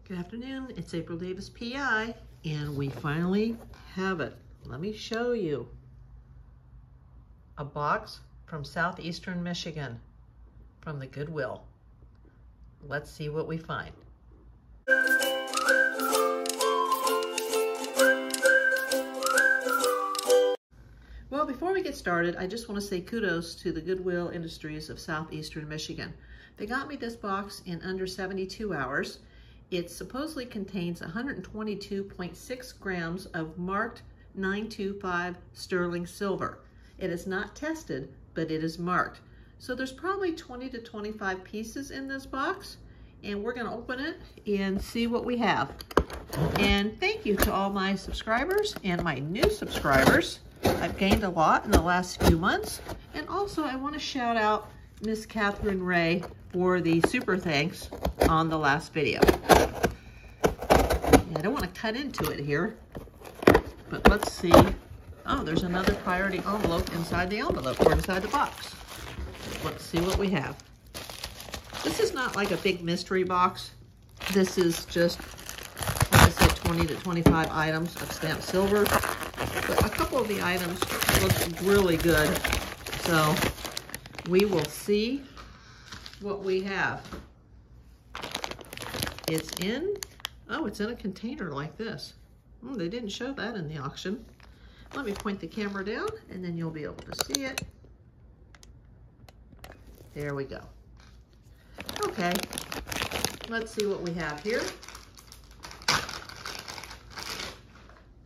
Good afternoon, it's April Davis PI, and we finally have it. Let me show you. A box from southeastern Michigan, from the Goodwill. Let's see what we find. Well, before we get started, I just want to say kudos to the Goodwill Industries of southeastern Michigan. They got me this box in under 72 hours. It supposedly contains 122.6 grams of marked 925 sterling silver. It is not tested, but it is marked. So there's probably 20 to 25 pieces in this box, and we're going to open it and see what we have. And thank you to all my subscribers and my new subscribers. I've gained a lot in the last few months. And also I want to shout out Miss Catherine Ray for the super thanks on the last video. I don't want to cut into it here, but let's see. Oh, there's another priority envelope inside the envelope or inside the box. Let's see what we have. This is not like a big mystery box. This is just, like I said, 20 to 25 items of stamped silver. But a couple of the items look really good. So we will see what we have. It's in a container like this. They didn't show that in the auction. Let me point the camera down and then you'll be able to see it. There we go. Okay, let's see what we have here.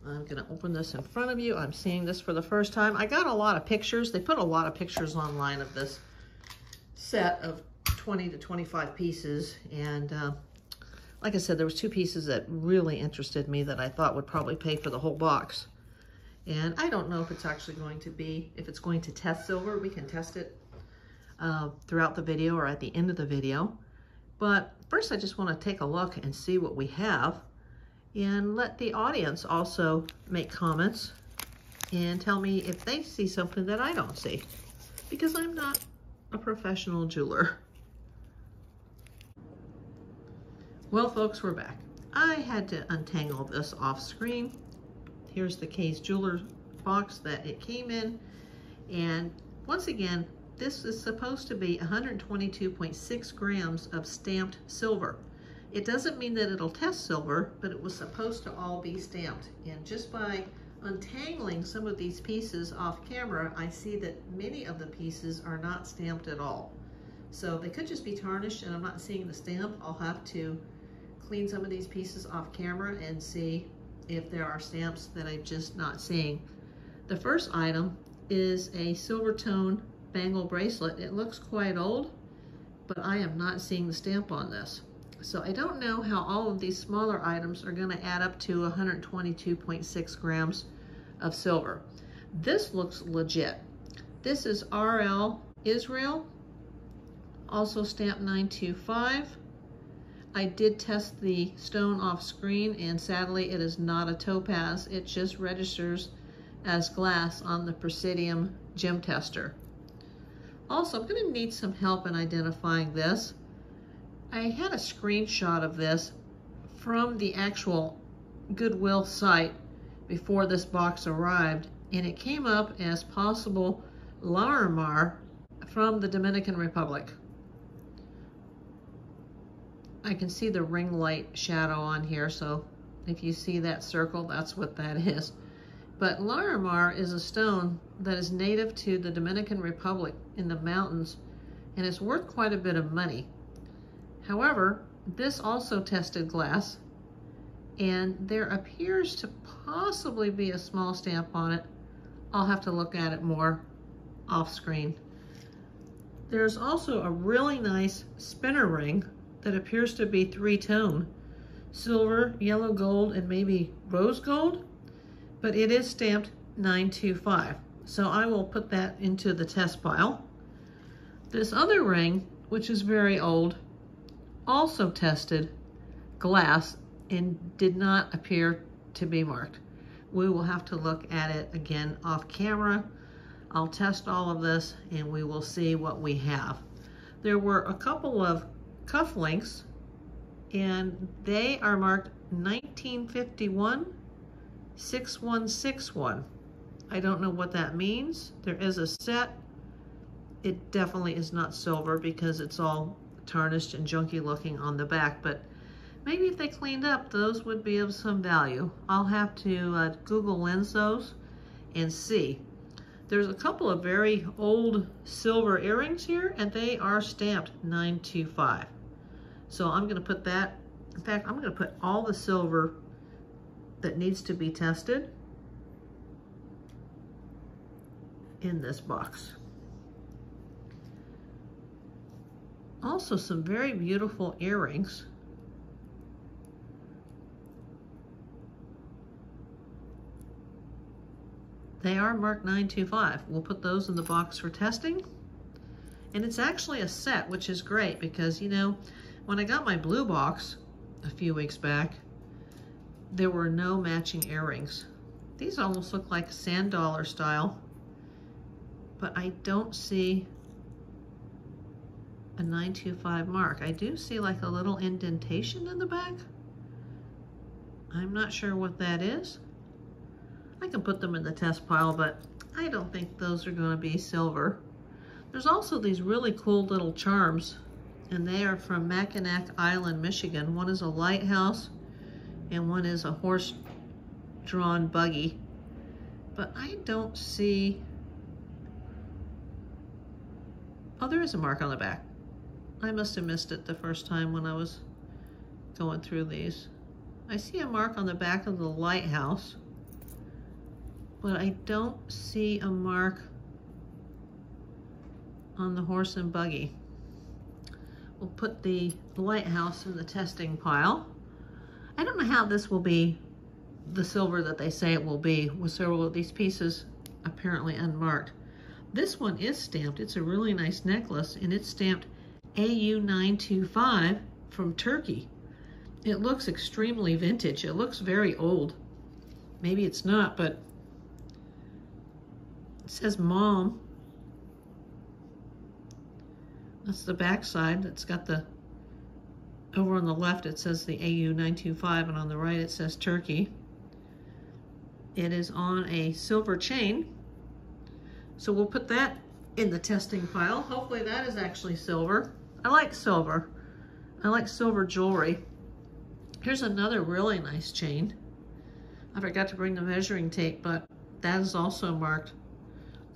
I'm gonna open this in front of you. I'm seeing this for the first time. I got a lot of pictures. They put a lot of pictures online of this set of 20 to 25 pieces. And like I said, there was two pieces that really interested me that I thought would probably pay for the whole box. And I don't know if it's actually going to be, if it's going to test silver. We can test it throughout the video or at the end of the video. But first I just want to take a look and see what we have and let the audience also make comments and tell me if they see something that I don't see, because I'm not a professional jeweler. Well, folks, we're back. I had to untangle this off screen. Here's the Kay's Jeweler box that it came in. And once again, this is supposed to be 122.6 grams of stamped silver. It doesn't mean that it'll test silver, but it was supposed to all be stamped. And just by untangling some of these pieces off camera, I see that many of the pieces are not stamped at all. So they could just be tarnished and I'm not seeing the stamp. I'll have to clean some of these pieces off camera and see if there are stamps that I'm just not seeing. The first item is a silver tone bangle bracelet. It looks quite old, but I am not seeing the stamp on this. So I don't know how all of these smaller items are going to add up to 122.6 grams of silver. This looks legit. This is RL Israel, also stamped 925. I did test the stone off screen and sadly it is not a topaz. It just registers as glass on the Presidium gem tester. Also, I'm going to need some help in identifying this. I had a screenshot of this from the actual Goodwill site before this box arrived, and it came up as possible Larimar from the Dominican Republic. I can see the ring light shadow on here, so if you see that circle, that's what that is. But Larimar is a stone that is native to the Dominican Republic in the mountains, and it's worth quite a bit of money. However, this also tested glass, and there appears to possibly be a small stamp on it. I'll have to look at it more off screen. There's also a really nice spinner ring that appears to be three-tone, silver, yellow gold, and maybe rose gold, but it is stamped 925. So I will put that into the test pile. This other ring, which is very old, also tested glass and did not appear to be marked. We will have to look at it again off camera. I'll test all of this and we will see what we have. There were a couple of cufflinks and they are marked 1951 6161. I don't know what that means. There is a set. It definitely is not silver because it's all tarnished and junky looking on the back, but maybe if they cleaned up, those would be of some value. I'll have to Google lens those and see. There's a couple of very old silver earrings here, and they are stamped 925. So I'm going to put that, in fact, I'm going to put all the silver that needs to be tested in this box. Also some very beautiful earrings. They are marked 925. We'll put those in the box for testing. And it's actually a set, which is great because, you know, when I got my blue box a few weeks back, there were no matching earrings. These almost look like sand dollar style, but I don't see a 925 mark. I do see like a little indentation in the back. I'm not sure what that is. I can put them in the test pile, but I don't think those are going to be silver. There's also these really cool little charms, and they are from Mackinac Island, Michigan. One is a lighthouse, and one is a horse-drawn buggy. But I don't see... Oh, there is a mark on the back. I must have missed it the first time when I was going through these. I see a mark on the back of the lighthouse, but I don't see a mark on the horse and buggy. We'll put the lighthouse in the testing pile. I don't know how this will be the silver that they say it will be, with several of these pieces apparently unmarked. This one is stamped. It's a really nice necklace, and it's stamped AU925 from Turkey. It looks extremely vintage. It looks very old. Maybe it's not, but it says Mom. That's the back side. It's got the, over on the left it says the AU925, and on the right it says Turkey. It is on a silver chain. So we'll put that in the testing pile. Hopefully that is actually silver. I like silver. I like silver jewelry. Here's another really nice chain. I forgot to bring the measuring tape, but that is also marked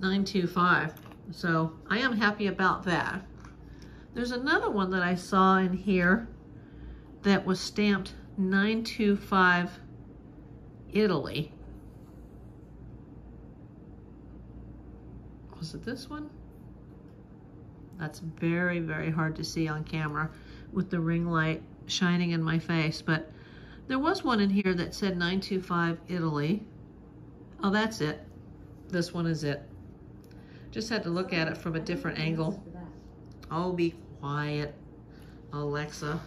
925. So I am happy about that. There's another one that I saw in here that was stamped 925 Italy. Was it this one? That's very, very hard to see on camera with the ring light shining in my face, but there was one in here that said 925 Italy. Oh, that's it. This one is it. Just had to look at it from a different angle. Oh, be quiet, Alexa.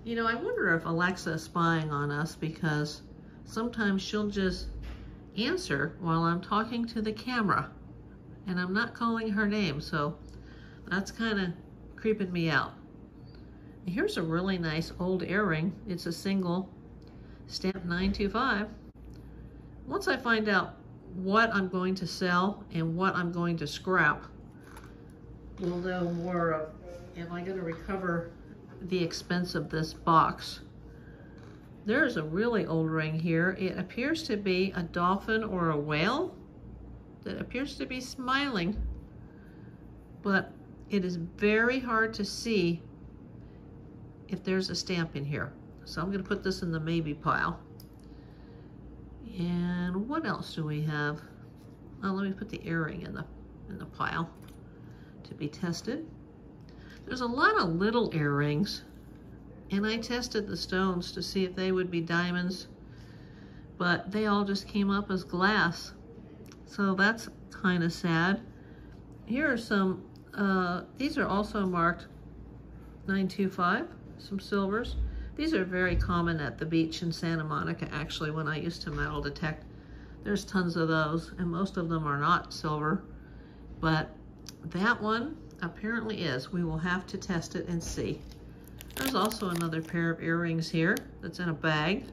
You know, I wonder if Alexa is spying on us, because sometimes she'll just answer while I'm talking to the camera, and I'm not calling her name, so that's kind of creeping me out. Here's a really nice old earring. It's a single, stamped 925. Once I find out what I'm going to sell and what I'm going to scrap, we'll know more of, am I going to recover the expense of this box. There's a really old ring here. It appears to be a dolphin or a whale that appears to be smiling, but it is very hard to see if there's a stamp in here. So I'm going to put this in the maybe pile. And what else do we have? Oh, let me put the earring in the pile to be tested. There's a lot of little earrings, and I tested the stones to see if they would be diamonds, but they all just came up as glass. So that's kind of sad. Here are some, these are also marked 925, some silvers. These are very common at the beach in Santa Monica, actually, when I used to metal detect. There's tons of those, and most of them are not silver, but that one apparently is. We will have to test it and see. There's also another pair of earrings here that's in a bag.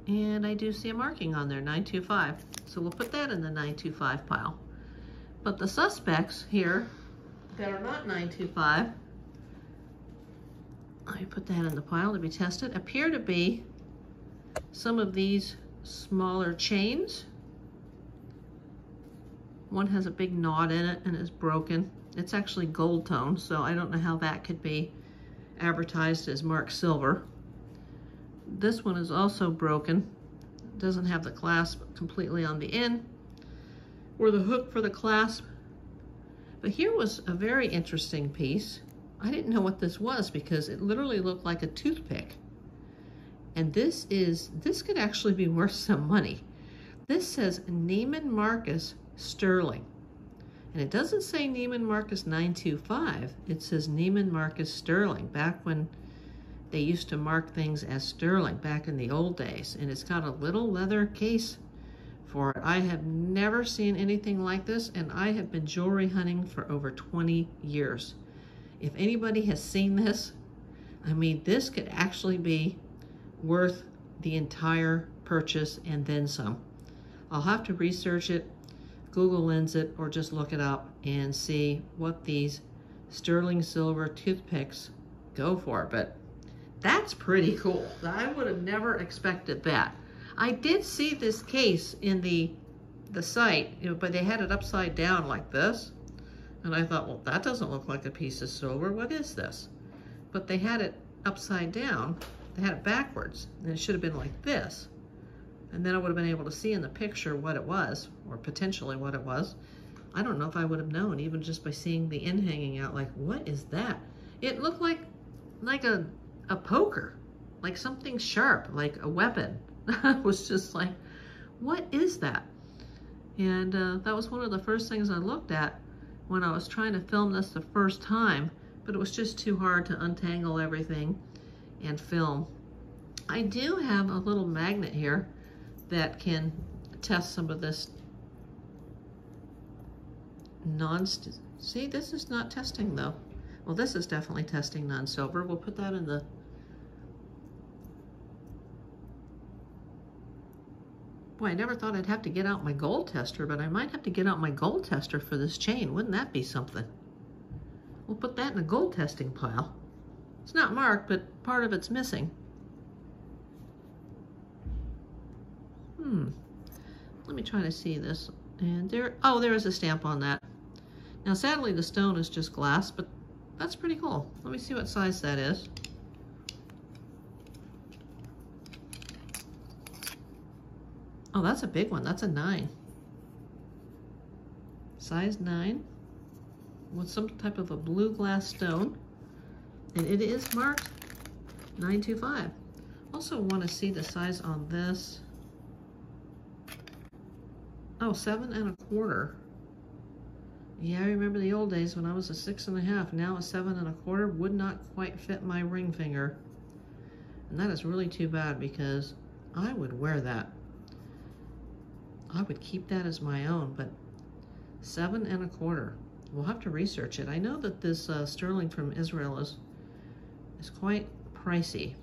And I do see a marking on there, 925. So we'll put that in the 925 pile. But the suspects here that are not 925, I put that in the pile to be tested, appear to be some of these smaller chains. One has a big knot in it and is broken. It's actually gold tone, so I don't know how that could be advertised as marked silver. This one is also broken. It doesn't have the clasp completely on the end or the hook for the clasp. But here was a very interesting piece. I didn't know what this was because it literally looked like a toothpick. And this could actually be worth some money. This says Neiman Marcus Sterling. And it doesn't say Neiman Marcus 925. It says Neiman Marcus Sterling, back when they used to mark things as sterling back in the old days. And it's got a little leather case for it. I have never seen anything like this, and I have been jewelry hunting for over 20 years. If anybody has seen this, I mean, this could actually be worth the entire purchase and then some. I'll have to research it, Google Lens it, or just look it up and see what these sterling silver toothpicks go for. But that's pretty cool. I would have never expected that. I did see this case in the site, you know, but they had it upside down like this. And I thought, well, that doesn't look like a piece of silver. What is this? But they had it upside down. They had it backwards. And it should have been like this. And then I would have been able to see in the picture what it was, or potentially what it was. I don't know if I would have known, even just by seeing the end hanging out, like, what is that? It looked like a poker, like something sharp, like a weapon. I was just like, what is that? And that was one of the first things I looked at when I was trying to film this the first time, but it was just too hard to untangle everything and film. I do have a little magnet here that can test some of this see, this is not testing though. Well, this is definitely testing non-silver. We'll put that in the boy, I never thought I'd have to get out my gold tester, but I might have to get out my gold tester for this chain. Wouldn't that be something? We'll put that in a gold testing pile. It's not marked, but part of it's missing. Let me try to see this. And there, oh, there is a stamp on that. Now, sadly, the stone is just glass, but that's pretty cool. Let me see what size that is. Oh, that's a big one. That's a 9. Size 9 with some type of a blue glass stone. And it is marked 925. Also want to see the size on this. Oh, 7 1/4. Yeah, I remember the old days when I was a 6 1/2. Now a 7 1/4 would not quite fit my ring finger. And that is really too bad because I would wear that. I would keep that as my own, but 7 1/4. We'll have to research it. I know that this sterling from Israel is quite pricey.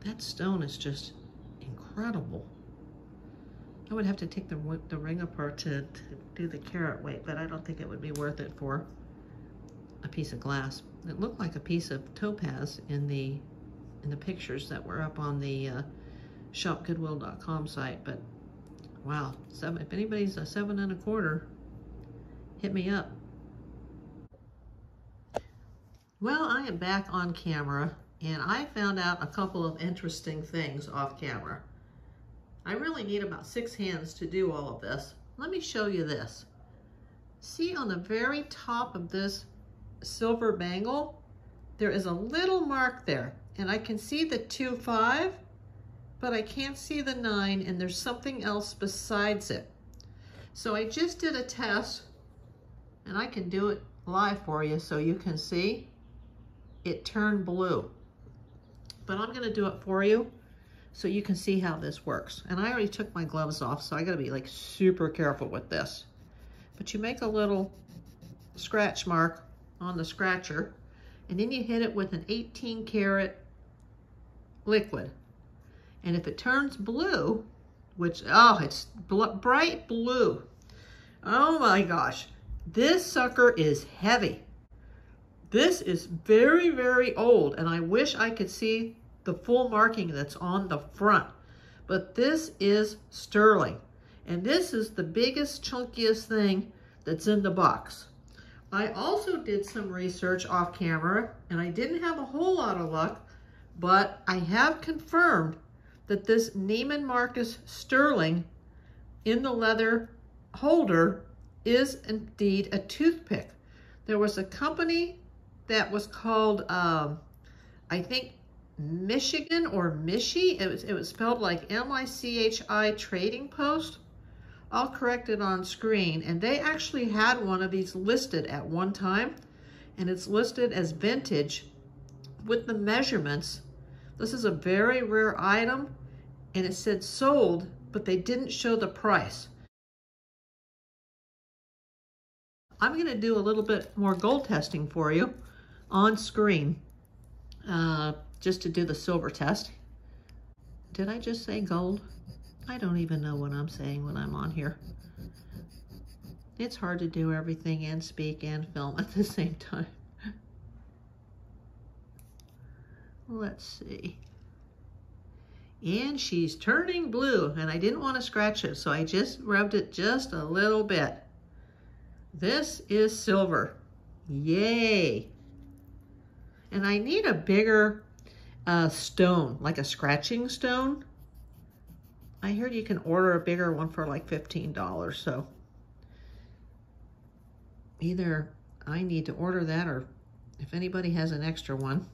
That stone is just incredible. I would have to take the ring apart to do the carat weight, but I don't think it would be worth it for a piece of glass. It looked like a piece of topaz in the pictures that were up on the shopgoodwill.com site, but wow, if anybody's a 7 1/4, hit me up. Well, I am back on camera, and I found out a couple of interesting things off camera. I really need about 6 hands to do all of this. Let me show you this. See on the very top of this silver bangle, there is a little mark there, and I can see the 2.5, but I can't see the 9, and there's something else besides it. So I just did a test, and I can do it live for you so you can see. It turned blue. But I'm gonna do it for you so you can see how this works. And I already took my gloves off, so I gotta be like super careful with this. But you make a little scratch mark on the scratcher, and then you hit it with an 18 karat liquid. And if it turns blue, which, oh, it's bright blue. Oh my gosh, this sucker is heavy. This is very, very old, and I wish I could see the full marking that's on the front. But this is sterling, and this is the biggest, chunkiest thing that's in the box. I also did some research off camera, and I didn't have a whole lot of luck, but I have confirmed that this Neiman Marcus sterling in the leather holder is indeed a toothpick. There was a company that was called, I think, Michigan or Michi. It was spelled like M-I-C-H-I Trading Post. I'll correct it on screen. And they actually had one of these listed at one time. And it's listed as vintage with the measurements. This is a very rare item. And it said sold, but they didn't show the price. I'm going to do a little bit more gold testing for you on screen, just to do the silver test. Did I just say gold? I don't even know what I'm saying when I'm on here. It's hard to do everything and speak and film at the same time. Let's see. And she's turning blue, and I didn't want to scratch it, so I just rubbed it just a little bit. This is silver. Yay! And I need a bigger stone, like a scratching stone. I heard you can order a bigger one for like $15, so either I need to order that, or if anybody has an extra one,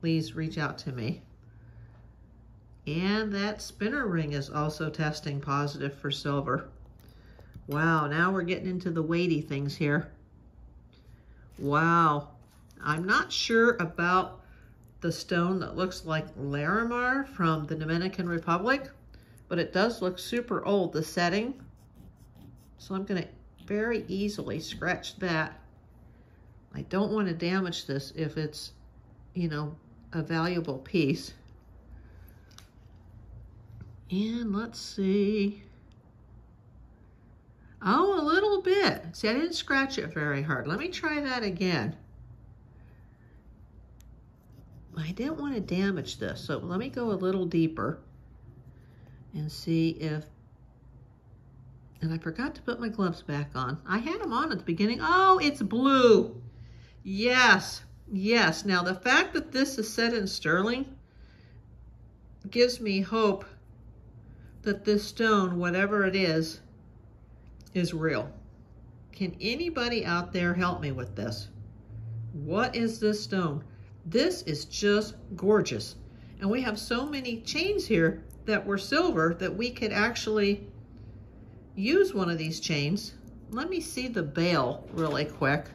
please reach out to me. And that spinner ring is also testing positive for silver. Wow, now we're getting into the weighty things here. Wow, I'm not sure about the stone that looks like Larimar from the Dominican Republic, but it does look super old, the setting. So I'm gonna very easily scratch that. I don't want to damage this if it's, you know, a valuable piece. And let's see. Oh, a little bit. See, I didn't scratch it very hard. Let me try that again. I didn't want to damage this, so let me go a little deeper and see if, and I forgot to put my gloves back on. I had them on at the beginning. Oh, it's blue. Yes, yes. Now, the fact that this is set in sterling gives me hope that this stone, whatever it is real. Can anybody out there help me with this? What is this stone? This is just gorgeous. And we have so many chains here that were silver that we could actually use one of these chains. Let me see the bail really quick.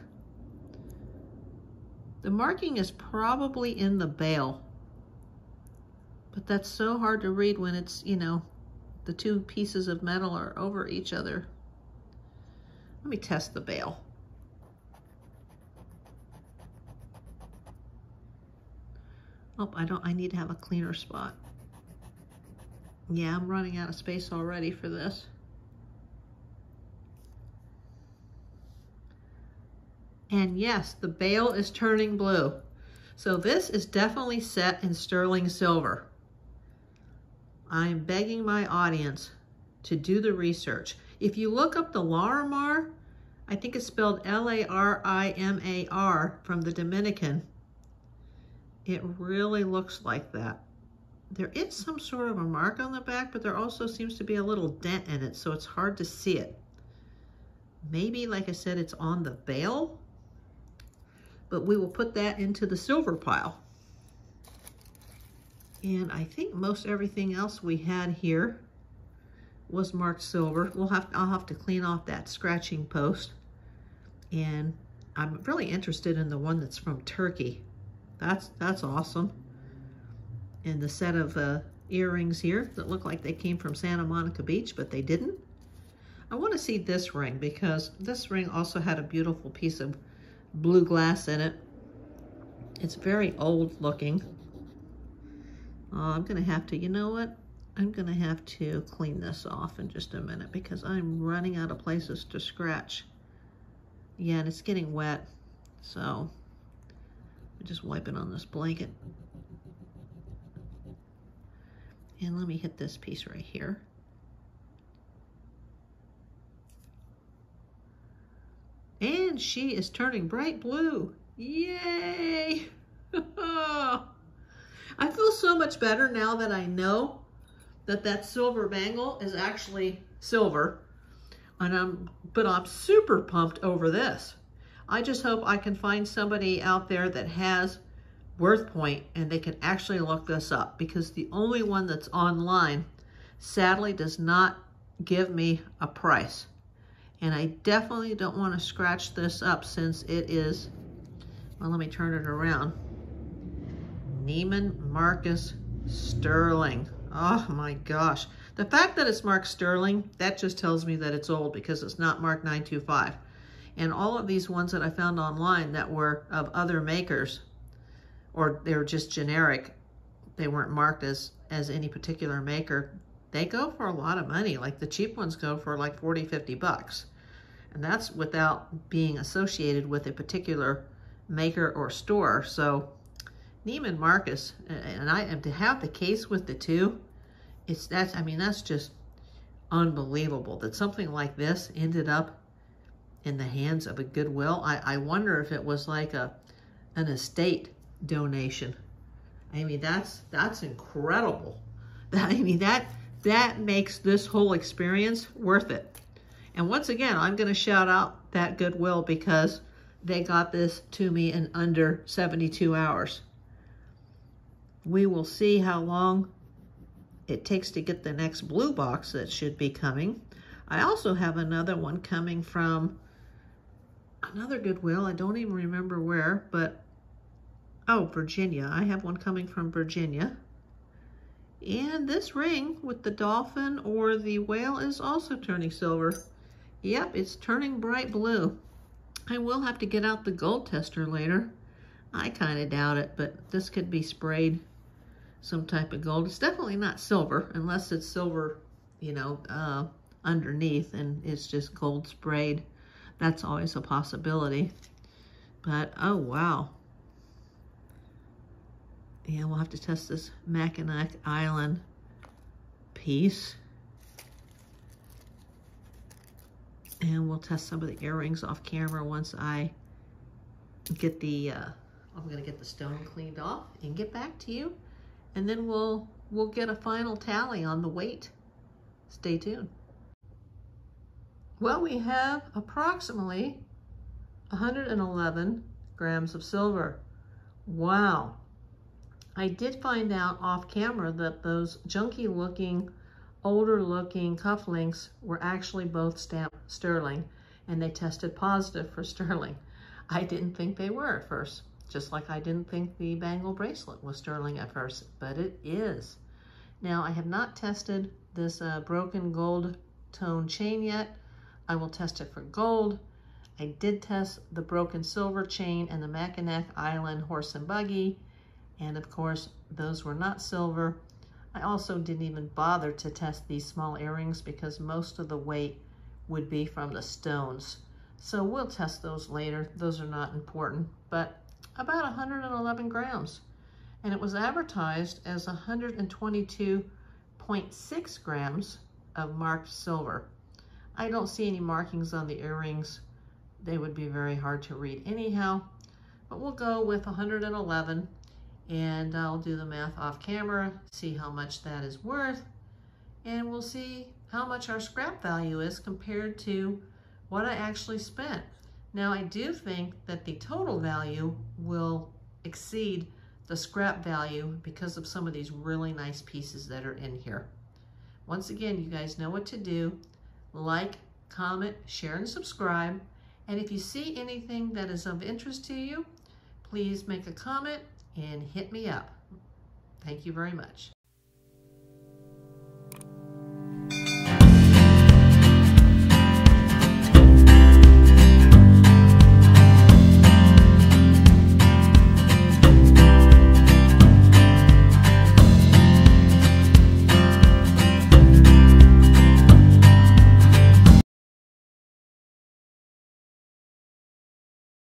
The marking is probably in the bail, but that's so hard to read when it's, you know, the two pieces of metal are over each other. Let me test the bail. Oh, I need to have a cleaner spot. Yeah, I'm running out of space already for this. And yes, the bail is turning blue. So this is definitely set in sterling silver. I'm begging my audience to do the research. If you look up the Larimar, I think it's spelled L-A-R-I-M-A-R from the Dominican, it really looks like that. There is some sort of a mark on the back, but there also seems to be a little dent in it, so it's hard to see it. Maybe, like I said, it's on the bail, but we will put that into the silver pile. And I think most everything else we had here was marked silver. I'll have to clean off that scratching post. And I'm really interested in the one that's from Turkey. That's awesome. And the set of earrings here that look like they came from Santa Monica Beach, but they didn't. I want to see this ring because this ring also had a beautiful piece of blue glass in it. It's very old looking. I'm gonna have to, you know what? I'm gonna have to clean this off in just a minute because I'm running out of places to scratch. Yeah, and it's getting wet, so I just wipe it on this blanket. And let me hit this piece right here. And she is turning bright blue. Yay! I feel so much better now that I know that that silver bangle is actually silver. But I'm super pumped over this. I just hope I can find somebody out there that has Worth Point and they can actually look this up, because the only one that's online sadly does not give me a price. And I definitely don't want to scratch this up since it is, well, let me turn it around. Neiman Marcus Sterling. Oh my gosh. The fact that it's marked Sterling, that just tells me that it's old because it's not marked 925. And all of these ones that I found online that were of other makers, or they were just generic, they weren't marked as any particular maker, they go for a lot of money. Like the cheap ones go for like 40, 50 bucks. And that's without being associated with a particular maker or store. So Neiman Marcus, and to have the case with the two, that's just unbelievable that something like this ended up in the hands of a Goodwill. I wonder if it was like an estate donation. I mean, that's incredible. That makes this whole experience worth it. And once again, I'm going to shout out that Goodwill because they got this to me in under 72 hours. We will see how long it takes to get the next blue box that should be coming. I also have another one coming from another Goodwill. I don't even remember where, but oh, Virginia. I have one coming from Virginia. And this ring with the dolphin or the whale is also turning silver. Yep, it's turning bright blue. I will have to get out the gold tester later. I kind of doubt it, but this could be sprayed some type of gold. It's definitely not silver, unless it's silver, you know, underneath and it's just gold sprayed. That's always a possibility. But, oh, wow. Yeah, we'll have to test this Mackinac Island piece. And we'll test some of the earrings off camera once I get the, I'm going to get the stone cleaned off and get back to you. And then we'll get a final tally on the weight. Stay tuned. Well, we have approximately 111 grams of silver. Wow. I did find out off camera that those junky looking, older looking cufflinks were actually both stamped sterling, and they tested positive for sterling. I didn't think they were at first, just like I didn't think the bangle bracelet was sterling at first, but it is. Now, I have not tested this broken gold tone chain yet. I will test it for gold. I did test the broken silver chain and the Mackinac Island horse and buggy, and of course, those were not silver. I also didn't even bother to test these small earrings because most of the weight would be from the stones. So we'll test those later. Those are not important, but about 111 grams. And it was advertised as 122.6 grams of marked silver. I don't see any markings on the earrings. They would be very hard to read anyhow, but we'll go with 111. And I'll do the math off camera, see how much that is worth, and we'll see how much our scrap value is compared to what I actually spent. Now, I do think that the total value will exceed the scrap value because of some of these really nice pieces that are in here. Once again, you guys know what to do. Like, comment, share, and subscribe. And if you see anything that is of interest to you, please make a comment and hit me up. Thank you very much.